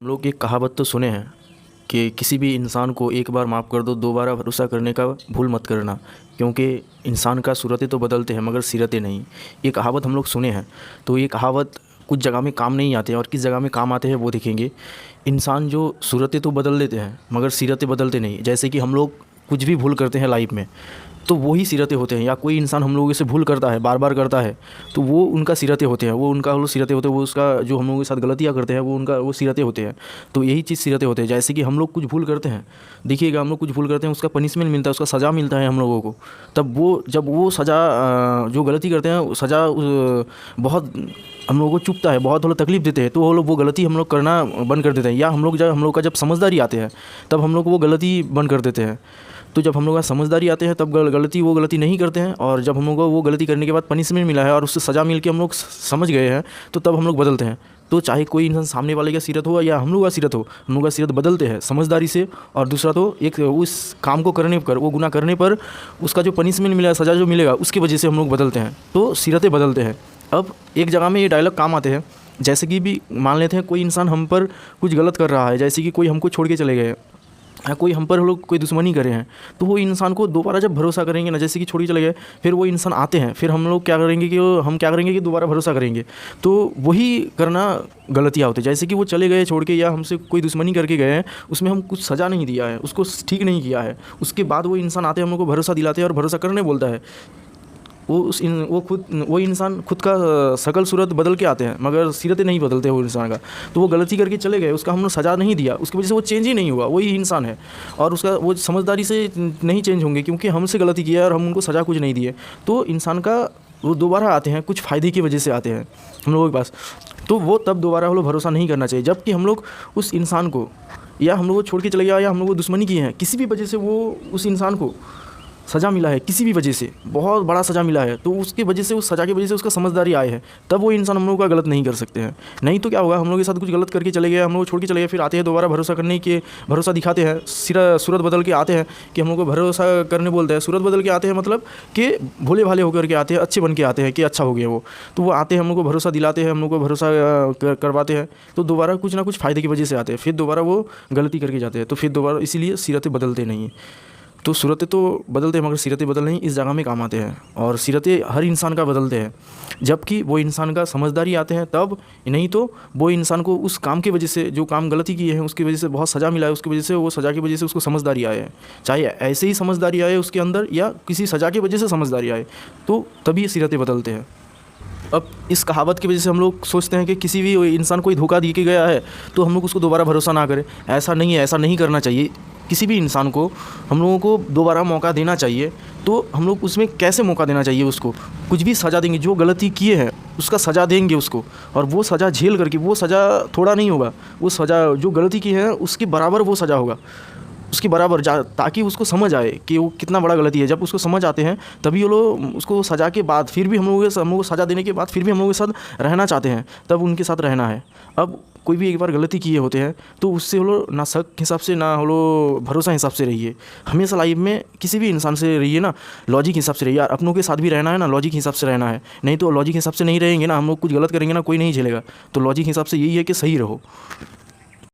हम लोग एक कहावत तो सुने हैं कि किसी भी इंसान को एक बार माफ़ कर दो, दोबारा भरोसा करने का भूल मत करना, क्योंकि इंसान का सूरतें तो बदलते हैं मगर सीरतें नहीं। ये कहावत हम लोग सुने हैं। तो ये कहावत कुछ जगह में काम नहीं आते हैं और किस जगह में काम आते हैं वो देखेंगे। इंसान जो सूरतें तो बदल देते हैं मगर सीरतें बदलते नहीं। जैसे कि हम लोग कुछ भी भूल करते हैं लाइफ में तो वही सीरतें होते हैं, या कोई इंसान हम लोगों से भूल करता है, बार बार करता है, तो वो उनका सीरतें होते हैं, वो उनका वो सीरतें होते हैं, वो उसका जो हम लोगों के साथ गलतियाँ करते हैं वो उनका वो सीरतें होते हैं। तो यही चीज़ सीरतें होते हैं। जैसे कि हम लोग कुछ भूल करते हैं, देखिएगा हम लोग कुछ भूल करते हैं, उसका पनिशमेंट मिलता है, उसका सज़ा मिलता है हम लोगों को। तब वो जब वो सज़ा जो गलती करते हैं सज़ा बहुत हम लोगों को चुभता है, बहुत थोड़ा तकलीफ़ देते हैं, तो वो लोग वो गलती हम लोग करना बंद कर देते हैं। या हम लोग का जब समझदारी आते हैं तब हम लोग वो गलती बंद कर देते हैं। तो जब हम लोग का समझदारी आते हैं तब वो गलती नहीं करते हैं, और जब हम लोग को वो गलती करने के बाद पनिशमेंट मिला है और उससे सज़ा मिल के हम लोग समझ गए हैं तो तब हम लोग बदलते हैं। तो चाहे कोई इंसान सामने वाले का सीरत हो या हम लोग का सीरत हो, हम लोग का सीरत बदलते हैं समझदारी से। और दूसरा तो एक उस काम को करने पर, वो गुनाह करने पर उसका जो पनिशमेंट मिला, सज़ा जो मिलेगा उसकी वजह से हम लोग बदलते हैं। तो सीरतें बदलते हैं। अब एक जगह में ये डायलॉग काम आते हैं, जैसे कि भी मान लेते हैं कोई इंसान हम पर कुछ गलत कर रहा है, जैसे कि कोई हमको छोड़ के चले गए या कोई हम पर लोग कोई दुश्मनी करे हैं, तो वो इंसान को दोबारा जब भरोसा करेंगे ना, जैसे कि छोड़ के चले गए, फिर वो इंसान आते हैं, फिर हम लोग क्या करेंगे कि दोबारा भरोसा करेंगे। तो वही करना गलतियाँ होती है। जैसे कि वो चले गए छोड़ के, या हमसे कोई दुश्मनी करके गए हैं, उसमें हम कुछ सज़ा नहीं दिया है, उसको ठीक नहीं किया है, उसके बाद वो इंसान आते हैं, हम लोग को भरोसा दिलाते हैं और भरोसा करने बोलता है। वो इंसान खुद का शकल सूरत बदल के आते हैं मगर सीरतें नहीं बदलते वो इंसान का। तो वो गलती करके चले गए, उसका हमने सज़ा नहीं दिया, उसकी वजह से वो चेंज ही नहीं हुआ, वही इंसान है। और उसका वो समझदारी से नहीं चेंज होंगे क्योंकि हमसे गलती किया है और हम उनको सज़ा कुछ नहीं दिए। तो इंसान का वो दोबारा आते हैं कुछ फ़ायदे की वजह से आते हैं हम लोगों के पास। तो वो तब दोबारा हम लोग भरोसा नहीं करना चाहिए, जबकि हम लोग उस इंसान को, या हम लोग को छोड़ के चले गया, या हम लोग को दुश्मनी की है, किसी भी वजह से वो उस इंसान को सज़ा मिला है, किसी भी वजह से बहुत बड़ा सज़ा मिला है, तो उसकी वजह से, उस सज़ा की वजह से उसका समझदारी आए है, तब वो इंसान हम लोग का गलत नहीं कर सकते हैं। नहीं तो क्या होगा, हम लोग के साथ कुछ गलत करके चले गए, हम लोग छोड़ के चले गए, फिर आते हैं दोबारा भरोसा करने के, भरोसा दिखाते हैं, सूरत बदल के आते हैं कि हम लोग को भरोसा करने बोलते हैं। सूरत बदल के आते हैं मतलब कि भोले भाले होकर के आते हैं, अच्छे बन के आते हैं कि अच्छा हो गया वो। तो वो आते हैं, हम लोग को भरोसा दिलाते हैं, हम लोग को भरोसा करवाते हैं, तो दोबारा कुछ ना कुछ फ़ायदे की वजह से आते हैं, फिर दोबारा वो गलती करके जाते हैं, तो फिर दोबारा इसीलिए सीरतें बदलते नहीं हैं। तो सूरतें तो बदलते हैं मगर सीरतें बदल नहीं, इस जगह में काम आते हैं। और सीरतें हर इंसान का बदलते हैं, जबकि वो इंसान का समझदारी आते हैं तब। नहीं तो वो इंसान को उस काम की वजह से, जो काम गलती किए हैं उसकी वजह से बहुत सज़ा मिला है, उसकी वजह से, वो सज़ा की वजह से उसको समझदारी आए है। चाहे ऐसे ही समझदारी आए उसके अंदर, या किसी सज़ा की वजह से समझदारी आए, तो तभी सीरतें बदलते हैं। अब इस कहावत की वजह से हम लोग सोचते हैं कि किसी भी इंसान कोई धोखा दे के गया है तो हम लोग उसको दोबारा भरोसा ना करें। ऐसा नहीं है, ऐसा नहीं करना चाहिए। किसी भी इंसान को हम लोगों को दोबारा मौका देना चाहिए। तो हम लोग उसमें कैसे मौका देना चाहिए, उसको कुछ भी सज़ा देंगे, जो गलती किए हैं उसका सज़ा देंगे उसको, और वो सज़ा झेल करके, वो सज़ा थोड़ा नहीं होगा, वो सज़ा जो गलती की है उसके बराबर वो सज़ा होगा, उसकी बराबर ताकि उसको समझ आए कि वो कितना बड़ा गलती है। जब उसको समझ आते हैं तभी वो लोग उसको सज़ा के बाद, फिर भी हम लोगों को सज़ा देने के बाद फिर भी हम लोगों के साथ रहना चाहते हैं, तब उनके साथ रहना है। अब कोई भी एक बार गलती किए होते हैं तो उससे वो लोग ना शक हिसाब से, ना वो लोग भरोसा हिसाब से रहिए। हमेशा लाइफ में किसी भी इंसान से रहिए ना, लॉजिक हिसाब से रहिए। यार अपनों के साथ भी रहना है ना, लॉजिक हिसाब से रहना है। नहीं तो लॉजिक हिसाब से नहीं रहेंगे ना, हम लोग कुछ गलत करेंगे ना, कोई नहीं झेलेगा। तो लॉजिक हिसाब से यही है कि सही रहो।